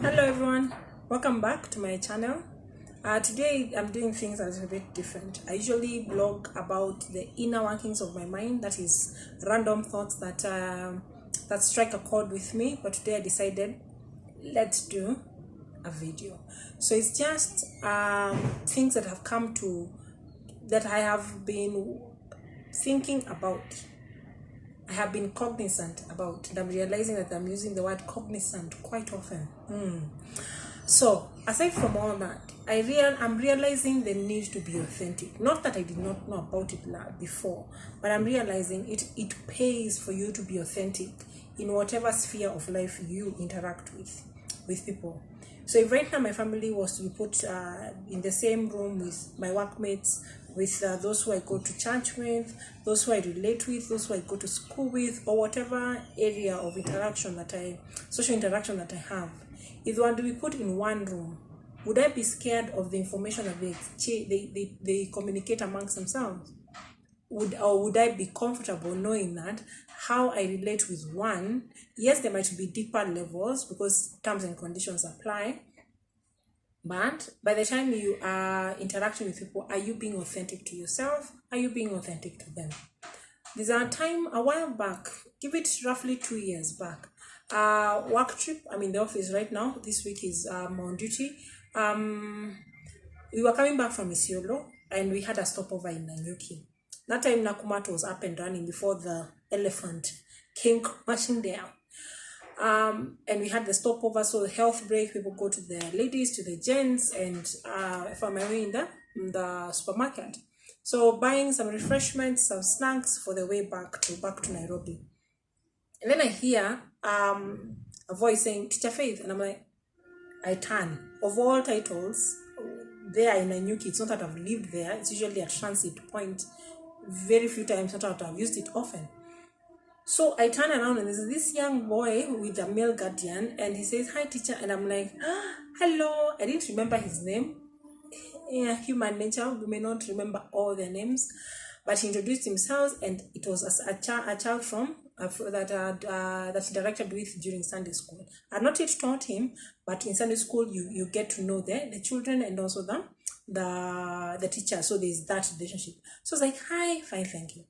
Hello everyone, welcome back to my channel. Today I'm doing things a little bit different. I usually blog about the inner workings of my mind, that is random thoughts that strike a chord with me, but today I decided let's do a video. So it's just things that have come to, that I have been thinking about, I have been cognizant about, and I'm realizing that I'm using the word cognizant quite often. So aside from all that, I'm realizing the need to be authentic. Not that I did not know about it before, but I'm realizing it pays for you to be authentic in whatever sphere of life you interact with people. So if right now my family was to be put in the same room with my workmates, with those who I go to church with, those who I relate with, those who I go to school with, or whatever area of social interaction that I have, if they want to be put in one room, would I be scared of the information that they communicate amongst themselves? Would I be comfortable knowing that how I relate with one, yes, there might be deeper levels because terms and conditions apply, but by the time you are interacting with people, are you being authentic to yourself? Are you being authentic to them? There's a time a while back, give it roughly 2 years back, work trip. I'm in the office right now. This week is on duty. We were coming back from Isiolo and we had a stopover in Nanyuki. That time Nakumato was up and running before the elephant came crashing down. And we had the stopover, so the health break, people go to the ladies, to the gents, and found my way in the supermarket. So buying some refreshments, some snacks for the way back to Nairobi. And then I hear a voice saying, Teacher Faith, and I'm like, I turn. Of all titles, there in Nanyuki, it's not that I've lived there, it's usually a transit point. Very few times, not that I've used it often. So I turn around and there's this young boy with a male guardian and he says, hi teacher, and I'm like, hello. I didn't remember his name. Yeah, human nature, we may not remember all their names, but he introduced himself and it was a child from that interacted with during Sunday school. I've not yet taught him, but in Sunday school you get to know the children and also the teacher. So there's that relationship. So I was like, hi, fine, thank you.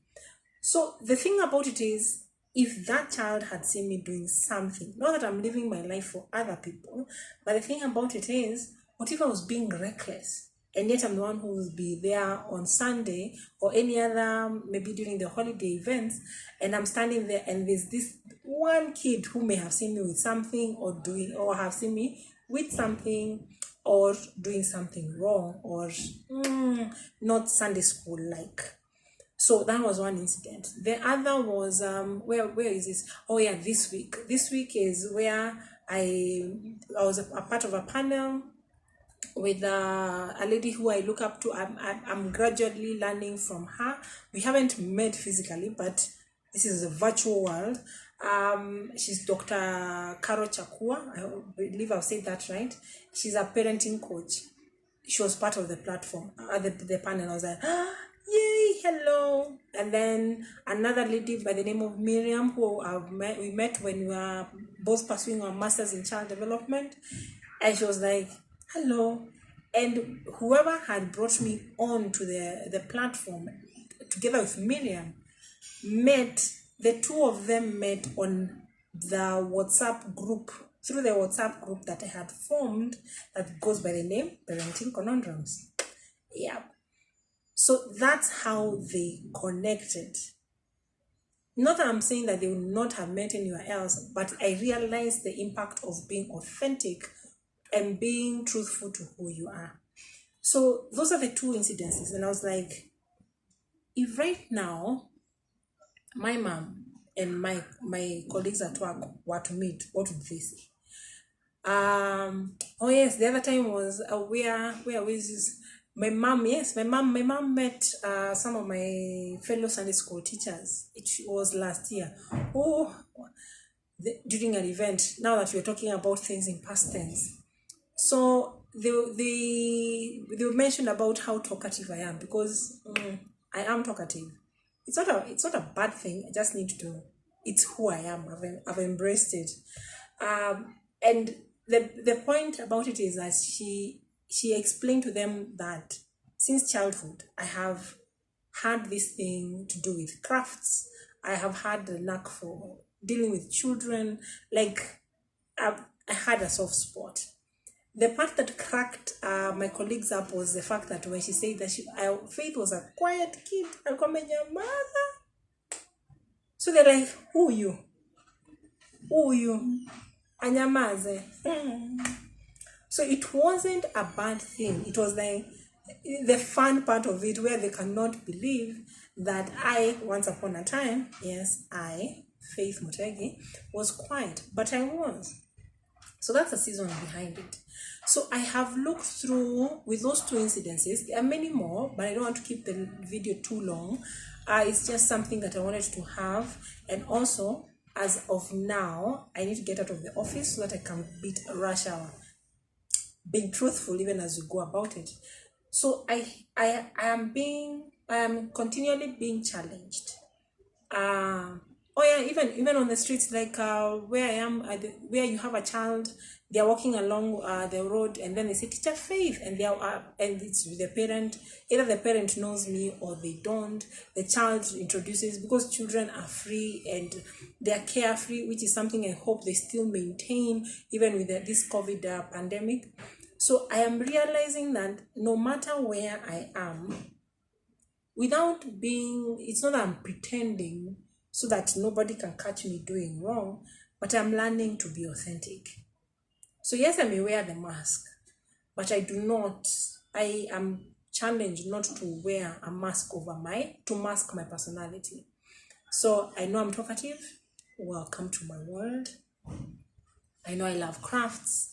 So the thing about it is, if that child had seen me doing something, not that I'm living my life for other people, but the thing about it is, what if I was being reckless? And yet I'm the one who will be there on Sunday or any other, maybe during the holiday events, and I'm standing there and there's this one kid who may have seen me with something or have seen me with something or doing something wrong or not Sunday school like. So that was one incident. The other was where is this? Oh yeah, this week. This week is where I was a part of a panel with a lady who I look up to. I'm gradually learning from her. We haven't met physically, but this is a virtual world. She's Dr. Caro Chakua. I believe I've said that right. She's a parenting coach. She was part of the platform, the panel. I was like, yay, hello. And then another lady by the name of Miriam, who we met when we were both pursuing our masters in child development, and she was like, hello. And whoever had brought me on to the platform together with Miriam the two of them met on the WhatsApp group, through the WhatsApp group that I had formed that goes by the name Parenting Conundrums. Yeah. So that's how they connected. Not that I'm saying that they would not have met anywhere else, but I realized the impact of being authentic and being truthful to who you are. So those are the two incidences. And I was like, if right now my mom and my colleagues at work were to meet, what would they say? Oh yes, the other time was where was this? My mom met some of my fellow Sunday school teachers. It was last year. During an event. Now that we're talking about things in past tense, so they mentioned about how talkative I am, because I am talkative. It's not a bad thing. I just need to. It's who I am. I've embraced it, and the point about it is that she explained to them that since childhood I have had this thing to do with crafts. I have had the knack for dealing with children. Like I had a soft spot. The part that cracked my colleagues up was the fact that when she said that Faith was a quiet kid, alikuwa amenyamaza. So they're like, who you? Anyamaze. So it wasn't a bad thing. It was like the fun part of it, where they cannot believe that I, once upon a time, yes, I, Faith Mutegi, was quiet, but I was. So that's the season behind it. So I have looked through with those two incidences. There are many more, but I don't want to keep the video too long. It's just something that I wanted to have. And also, as of now, I need to get out of the office so that I can beat rush hour. Being truthful even as you go about it. So I am continually being challenged. Oh yeah, even on the streets, like where I am, where you have a child, they are walking along the road, and then they say, "Teacher Faith," and they are and it's with the parent. Either the parent knows me or they don't. The child introduces, because children are free and they are carefree, which is something I hope they still maintain even with this COVID pandemic. So I am realizing that no matter where I am, without being, it's not that I'm pretending so that nobody can catch me doing wrong, but I'm learning to be authentic. So yes, I may wear the mask, but I am challenged not to wear a mask to mask my personality. So I know I'm talkative. Welcome to my world. I know I love crafts.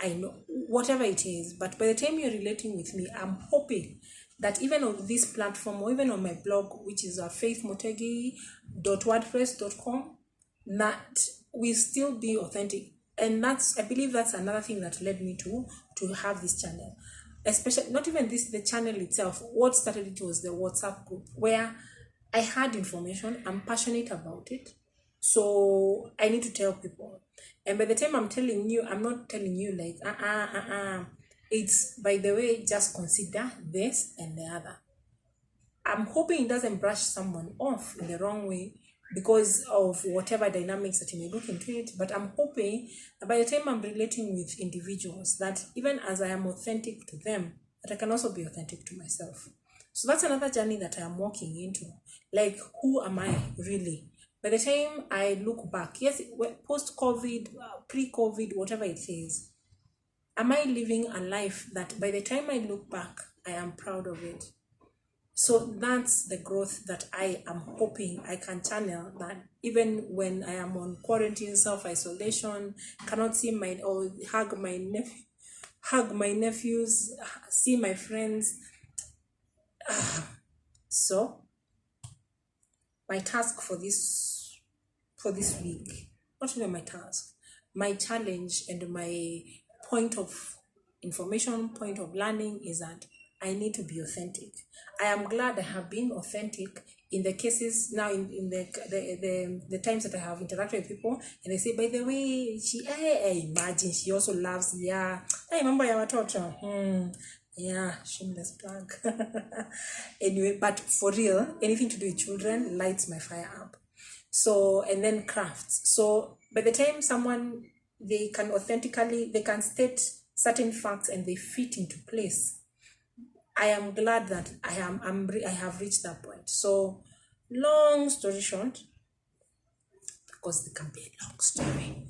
I know whatever it is, but by the time you're relating with me, I'm hoping that even on this platform or even on my blog, which is faithmotegi.wordpress.com, that we still be authentic. And I believe that's another thing that led me to have this channel. Especially, not even the channel itself. What started it was the WhatsApp group, where I had information, I'm passionate about it. So I need to tell people. And by the time I'm telling you, I'm not telling you like, It's, by the way, just consider this and the other. I'm hoping it doesn't brush someone off in the wrong way because of whatever dynamics that you may look into it. But I'm hoping that by the time I'm relating with individuals, that even as I am authentic to them, that I can also be authentic to myself. So that's another journey that I am walking into. Like, who am I really? By the time I look back, yes, post-COVID, pre-COVID, whatever it is, am I living a life that by the time I look back, I am proud of it? So that's the growth that I am hoping I can channel, that even when I am on quarantine, self-isolation, cannot see hug my nephews, see my friends. So my task for this week, not even my task, my challenge and my point of information, point of learning is that I need to be authentic. I am glad I have been authentic in the cases now, in the times that I have interacted with people, and they say, by the way, imagine she also loves, mambo ya watoto. Yeah, shameless plug. Anyway, but for real, anything to do with children lights my fire up. So, and then crafts. So by the time someone, they can state certain facts and they fit into place, I am glad that I have reached that point. So, long story short, because it can be a long story,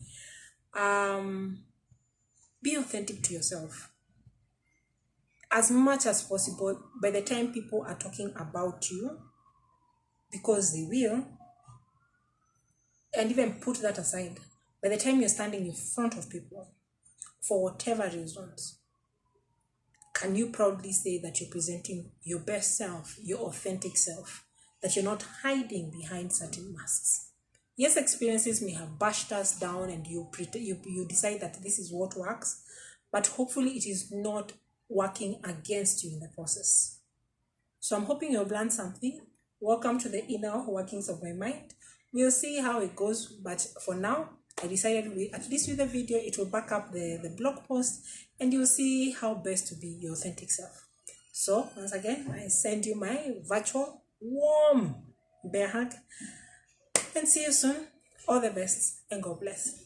be authentic to yourself. As much as possible, by the time people are talking about you, because they will, and even put that aside, by the time you're standing in front of people, for whatever reasons, can you proudly say that you're presenting your best self, your authentic self, that you're not hiding behind certain masks? Yes, experiences may have bashed us down and you decide that this is what works, but hopefully it is not working against you in the process. So I'm hoping you've learned something. Welcome to the inner workings of my mind. We'll see how it goes, but for now, I decided at least with the video, it will back up the blog post, and you'll see how best to be your authentic self. So once again, I send you my virtual warm bear hug, and see you soon. All the best, and God bless.